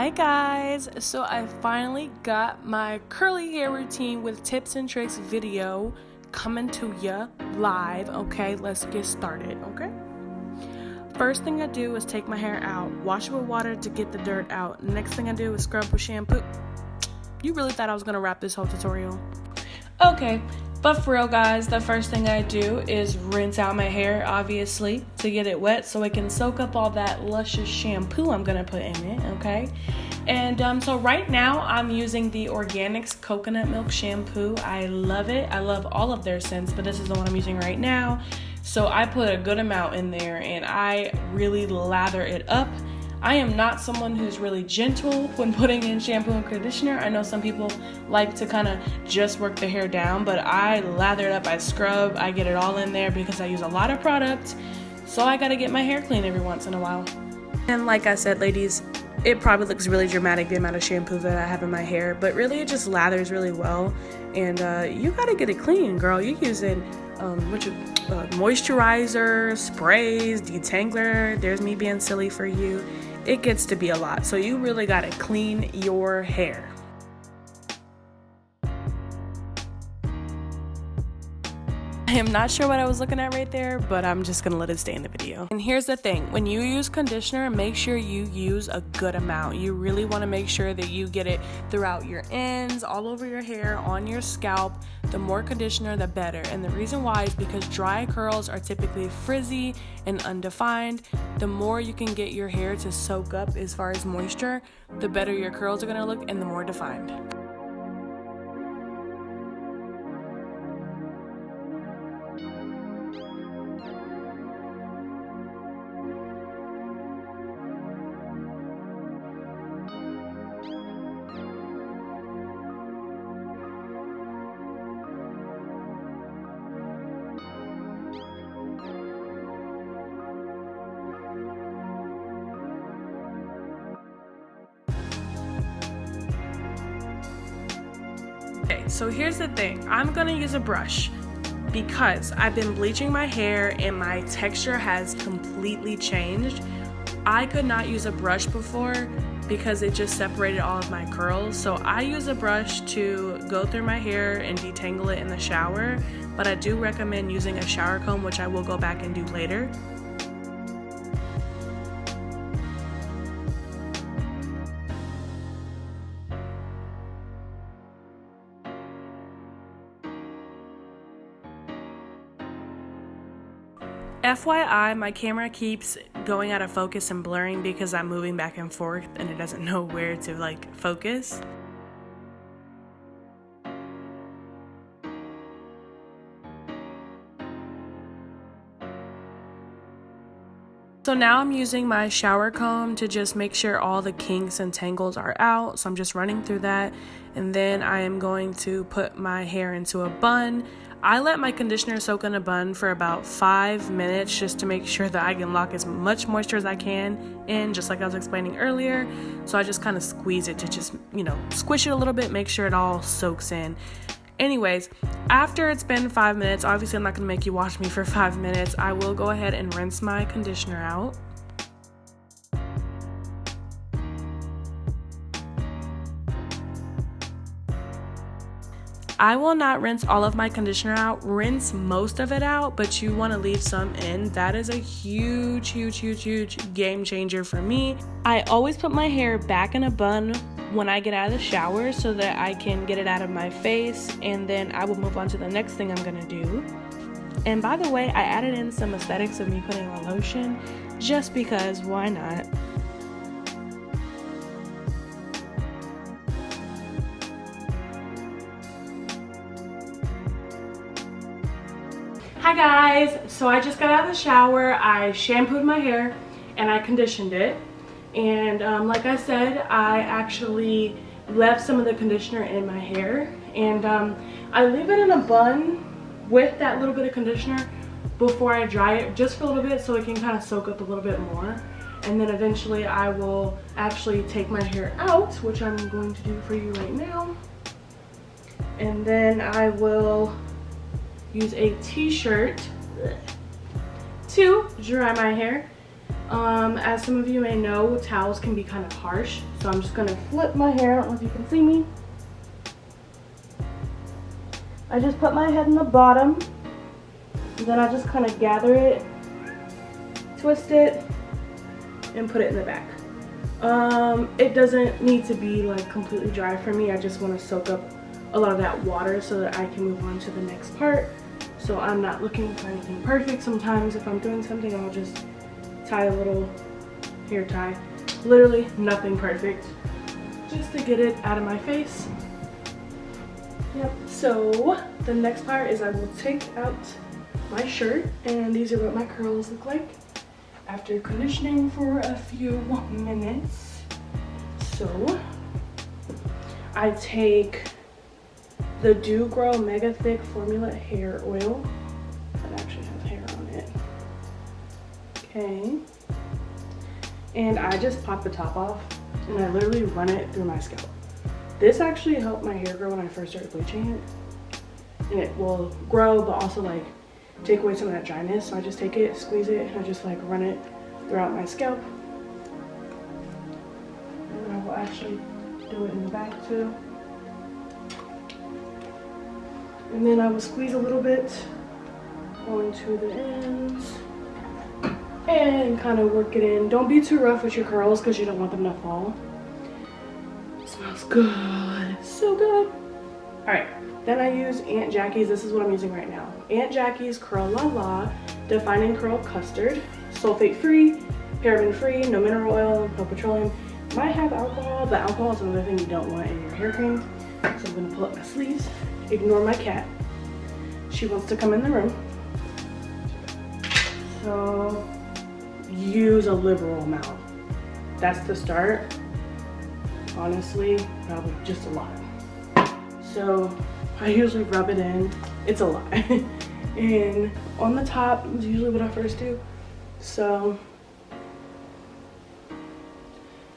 Hi guys, so I finally got my curly hair routine with tips and tricks video coming to ya live. Okay, let's get started. Okay, first thing I do is take my hair out, wash it with water to get the dirt out. Next thing I do is scrub with shampoo. You really thought I was gonna wrap this whole tutorial? Okay, but for real guys, the first thing I do is rinse out my hair, obviously, to get it wet so it can soak up all that luscious shampoo I'm gonna put in it, okay? And so right now I'm using the Organics Coconut Milk Shampoo. I love it. I love all of their scents, but this is the one I'm using right now. So I put a good amount in there and I really lather it up. I am not someone who's really gentle when putting in shampoo and conditioner. I know some people like to kind of just work the hair down, but I lather it up, I scrub, I get it all in there because I use a lot of product. So I gotta get my hair clean every once in a while. And like I said, ladies, it probably looks really dramatic, the amount of shampoo that I have in my hair, but really it just lathers really well. And you gotta get it clean, girl. You're using moisturizer, sprays, detangler. There's me being silly for you. It gets to be a lot, so you really gotta clean your hair. I am not sure what I was looking at right there, but I'm just gonna let it stay in the video. And here's the thing, when you use conditioner, make sure you use a good amount. You really wanna make sure that you get it throughout your ends, all over your hair, on your scalp. The more conditioner, the better. And the reason why is because dry curls are typically frizzy and undefined. The more you can get your hair to soak up as far as moisture, the better your curls are gonna look and the more defined. Okay, so here's the thing. I'm gonna use a brush because I've been bleaching my hair and my texture has completely changed. I could not use a brush before because it just separated all of my curls. So I use a brush to go through my hair and detangle it in the shower, but I do recommend using a shower comb, which I will go back and do later. FYI, my camera keeps going out of focus and blurring because I'm moving back and forth and it doesn't know where to focus. So now I'm using my shower comb to just make sure all the kinks and tangles are out. So I'm just running through that. And then I am going to put my hair into a bun. I let my conditioner soak in a bun for about 5 minutes just to make sure that I can lock as much moisture as I can in, just like I was explaining earlier. So I just kind of squeeze it to just, squish it a little bit, make sure it all soaks in. Anyways, after it's been 5 minutes, obviously I'm not gonna make you watch me for 5 minutes. I will go ahead and rinse my conditioner out. I will not rinse all of my conditioner out, rinse most of it out, but you want to leave some in. That is a huge game changer for me. I always put my hair back in a bun when I get out of the shower so that I can get it out of my face, and then I will move on to the next thing I'm gonna do. And by the way, I added in some aesthetics of me putting on lotion just because, why not? Hi guys, so I just got out of the shower. I shampooed my hair and I conditioned it, and like I said, I actually left some of the conditioner in my hair, and I leave it in a bun with that little bit of conditioner before I dry it just for a little bit so it can kind of soak up a little bit more. And then eventually I will actually take my hair out, which I'm going to do for you right now, and then I will use a t-shirt to dry my hair. As some of you may know, towels can be kind of harsh, so I'm just gonna flip my hair. I don't know if you can see me. I just put my head in the bottom, and then I just kind of gather it, twist it, and put it in the back. It doesn't need to be like completely dry for me. I just want to soak up a lot of that water so that I can move on to the next part. So I'm not looking for anything perfect. Sometimes if I'm doing something, I'll just tie a little hair tie. Literally nothing perfect, just to get it out of my face. Yep, so the next part is I will take out my shirt, and these are what my curls look like after conditioning for a few minutes. So I take the Do Grow Mega Thick Formula Hair Oil that actually has hair on it. Okay, and I just pop the top off and I literally run it through my scalp. This actually helped my hair grow when I first started bleaching it, and it will grow but also like take away some of that dryness. So I just take it, squeeze it, and I just like run it throughout my scalp. And then I will actually do it in the back too. And then I will squeeze a little bit onto the ends and kind of work it in. Don't be too rough with your curls because you don't want them to fall. It smells good, so good. All right. Then I use Aunt Jackie's, this is what I'm using right now. Aunt Jackie's Curl La La Defining Curl Custard. Sulfate free, paraben free, no mineral oil, no petroleum. Might have alcohol, but alcohol is another thing you don't want in your hair cream. So I'm gonna pull up my sleeves. Ignore my cat. She wants to come in the room. So use a liberal amount. That's the start. Honestly, probably just a lot. So I usually rub it in. It's a lot. And on the top is usually what I first do. So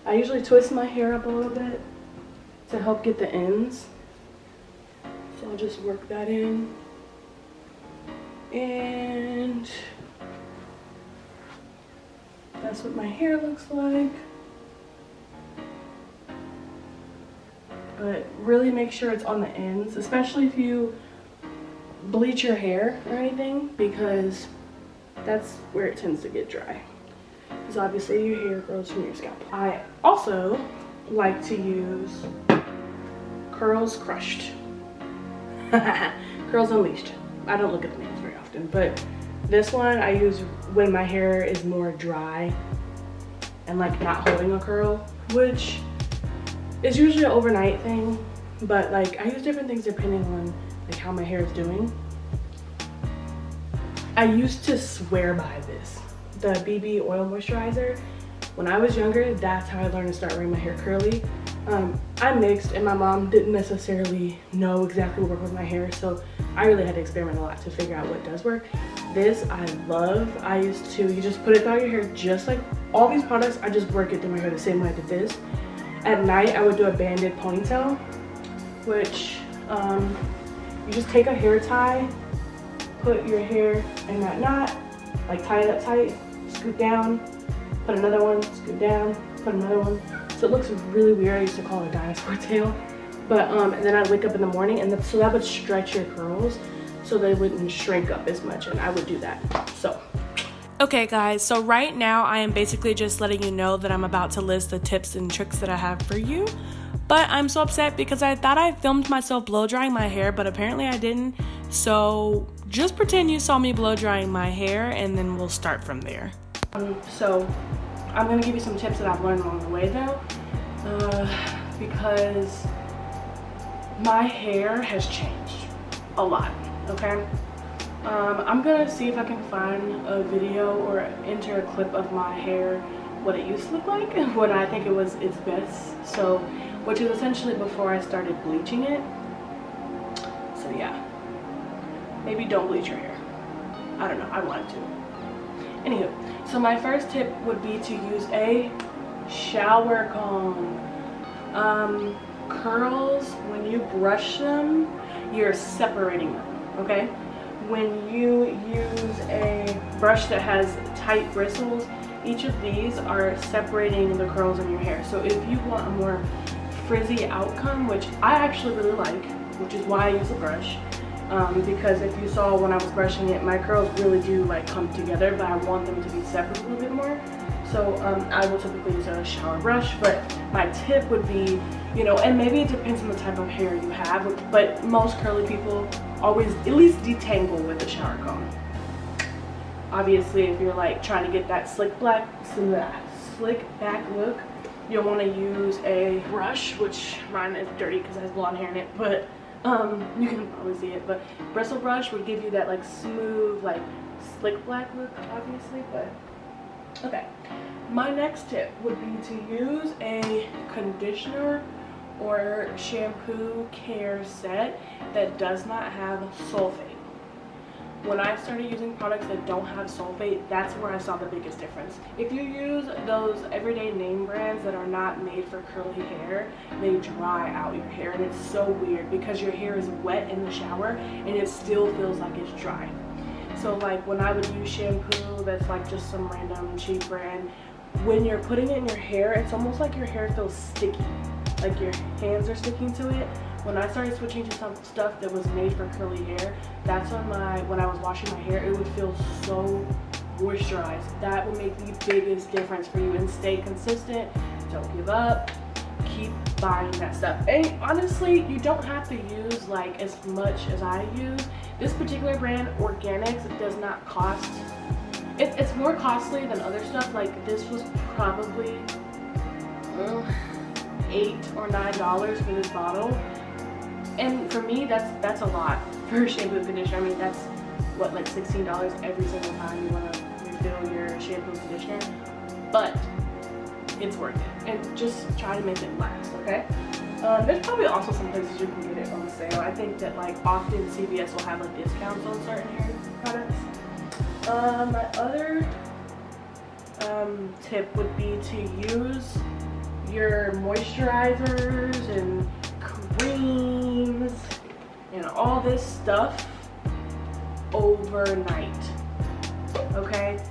I usually twist my hair up a little bit to help get the ends. So I'll just work that in. And that's what my hair looks like. But really make sure it's on the ends, especially if you bleach your hair or anything, because that's where it tends to get dry. Because obviously your hair grows from your scalp. I also like to use Curls Crushed. Curls Unleashed. I don't look at the names very often, but this one I use when my hair is more dry and like not holding a curl, which it's usually an overnight thing, but like I use different things depending on like how my hair is doing. I used to swear by this, the BB oil moisturizer. When I was younger, that's how I learned to start wearing my hair curly. I'm mixed and my mom didn't necessarily know exactly what worked with my hair, so I really had to experiment a lot to figure out what does work. This I love. I used to, you just put it throughout your hair just like all these products. I just work it through my hair the same way I did this. At night, I would do a banded ponytail, which you just take a hair tie, put your hair in that knot, like tie it up tight, scoot down, put another one, scoot down, put another one. So it looks really weird. I used to call it a dinosaur tail. But and then I'd wake up in the morning, and so that would stretch your curls so they wouldn't shrink up as much, and I would do that. So. Okay guys, so right now I am basically just letting you know that I'm about to list the tips and tricks that I have for you. But I'm so upset because I thought I filmed myself blow drying my hair, but apparently I didn't. So just pretend you saw me blow drying my hair and then we'll start from there. So I'm gonna give you some tips that I've learned along the way though, because my hair has changed a lot, okay? I'm gonna see if I can find a video or enter a clip of my hair, what it used to look like, when I think it was its best. So, which is essentially before I started bleaching it. So yeah, maybe don't bleach your hair. I don't know, I wanted to. Anywho, so my first tip would be to use a shower comb. Curls, when you brush them, you're separating them, okay? When you use a brush that has tight bristles, each of these are separating the curls in your hair. So if you want a more frizzy outcome, which I actually really like, which is why I use a brush, because if you saw when I was brushing it, my curls really do like come together, but I want them to be separate a little bit more. So I will typically use a shower brush, but my tip would be, you know, and maybe it depends on the type of hair you have, but most curly people always at least detangle with a shower comb. Obviously, if you're like trying to get that slick back look, you'll want to use a brush, which mine is dirty because it has blonde hair in it, but you can probably see it. But bristle brush would give you that like smooth, like slick black look, obviously. But okay, my next tip would be to use a conditioner or shampoo care set that does not have sulfate. When I started using products that don't have sulfate, that's where I saw the biggest difference. If you use those everyday name brands that are not made for curly hair, they dry out your hair, and it's so weird because your hair is wet in the shower and it still feels like it's dry. So like when I would use shampoo that's like just some random cheap brand, when you're putting it in your hair, it's almost like your hair feels sticky, like your hands are sticking to it. When I started switching to some stuff that was made for curly hair, that's when I was washing my hair, it would feel so moisturized. That would make the biggest difference for you. And stay consistent, don't give up, keep buying that stuff. And honestly, you don't have to use like as much as I use. This particular brand, Organics, does not cost, it's more costly than other stuff. Like this was probably $8 or $9 for this bottle. And for me, that's a lot for shampoo and conditioner. I mean, that's what, like $16 every single time you want to refill your shampoo and conditioner. But it's worth it. And just try to make it last, okay? There's probably also some places you can get it on sale. I think that like often CVS will have like discounts on certain hair products. My other tip would be to use your moisturizers and creams and all this stuff overnight. Okay,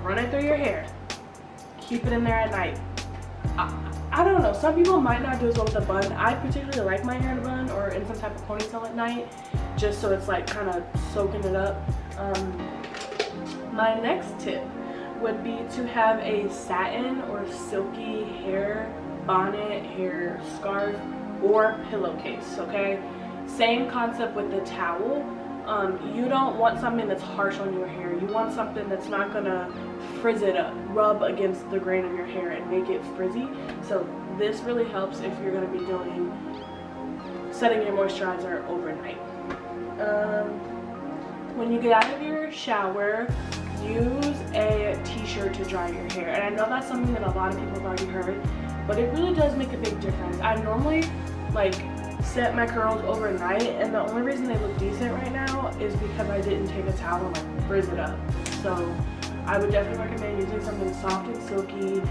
run it through your hair, keep it in there at night. I don't know, some people might not do as well with a bun. I particularly like my hair in a bun or in some type of ponytail at night, just so it's like kind of soaking it up. My next tip would be to have a satin or silky hair bonnet, hair scarf, or pillowcase, okay? Same concept with the towel. You don't want something that's harsh on your hair. You want something that's not gonna frizz it up, rub against the grain of your hair and make it frizzy. So this really helps if you're gonna be setting your moisturizer overnight. When you get out of your shower, use a t-shirt to dry your hair. And I know that's something that a lot of people have already heard, but it really does make a big difference. I normally like set my curls overnight, and the only reason they look decent right now is because I didn't take a towel and like frizz it up. So I would definitely recommend using something soft and silky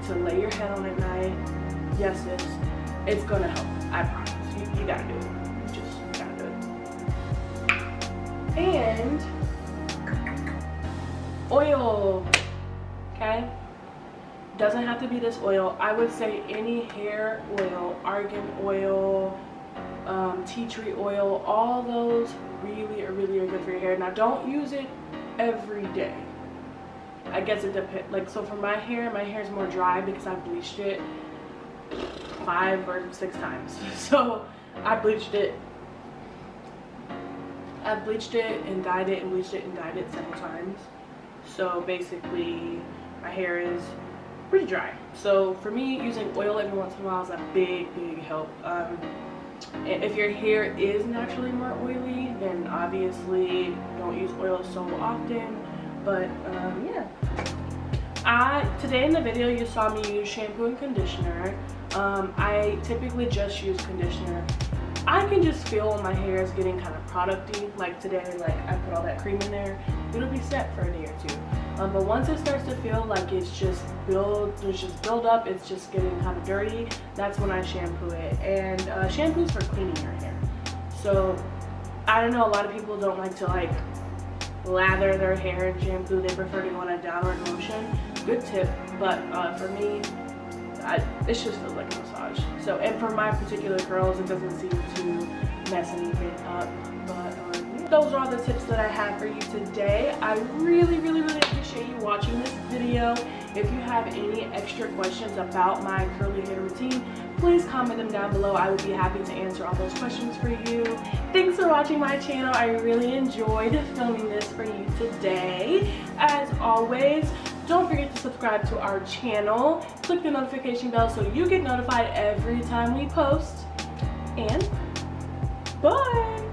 to lay your head on at night. Yes, it's gonna help. I promise. You gotta do it. You just gotta do it. And oil, okay? Doesn't have to be this oil. I would say any hair oil, argan oil, tea tree oil, all those really are good for your hair. Now don't use it every day. I guess it depends. Like, so for my hair is more dry because I bleached it 5 or 6 times. So I bleached it and dyed it and bleached it and dyed it several times. So basically my hair is pretty dry. So for me, using oil every once in a while is a big help. If your hair is naturally more oily, then obviously don't use oil so often. But yeah. Today in the video you saw me use shampoo and conditioner. I typically just use conditioner. I can just feel when my hair is getting kind of producty. Like today, like I put all that cream in there. It'll be set for a day or two. But once it starts to feel like it's just build up, it's just getting kind of dirty, that's when I shampoo it. And shampoo's for cleaning your hair. So I don't know, a lot of people don't like to like lather their hair in shampoo, they prefer to go on a downward motion. Good tip, but for me, it just feels like a massage. So, and for my particular curls, it doesn't seem to mess anything up. But those are all the tips that I have for you today. I really appreciate you watching this video. If you have any extra questions about my curly hair routine, please comment them down below. I would be happy to answer all those questions for you. Thanks for watching my channel. I really enjoyed filming this for you today. As always, don't forget to subscribe to our channel. Click the notification bell so you get notified every time we post. And bye!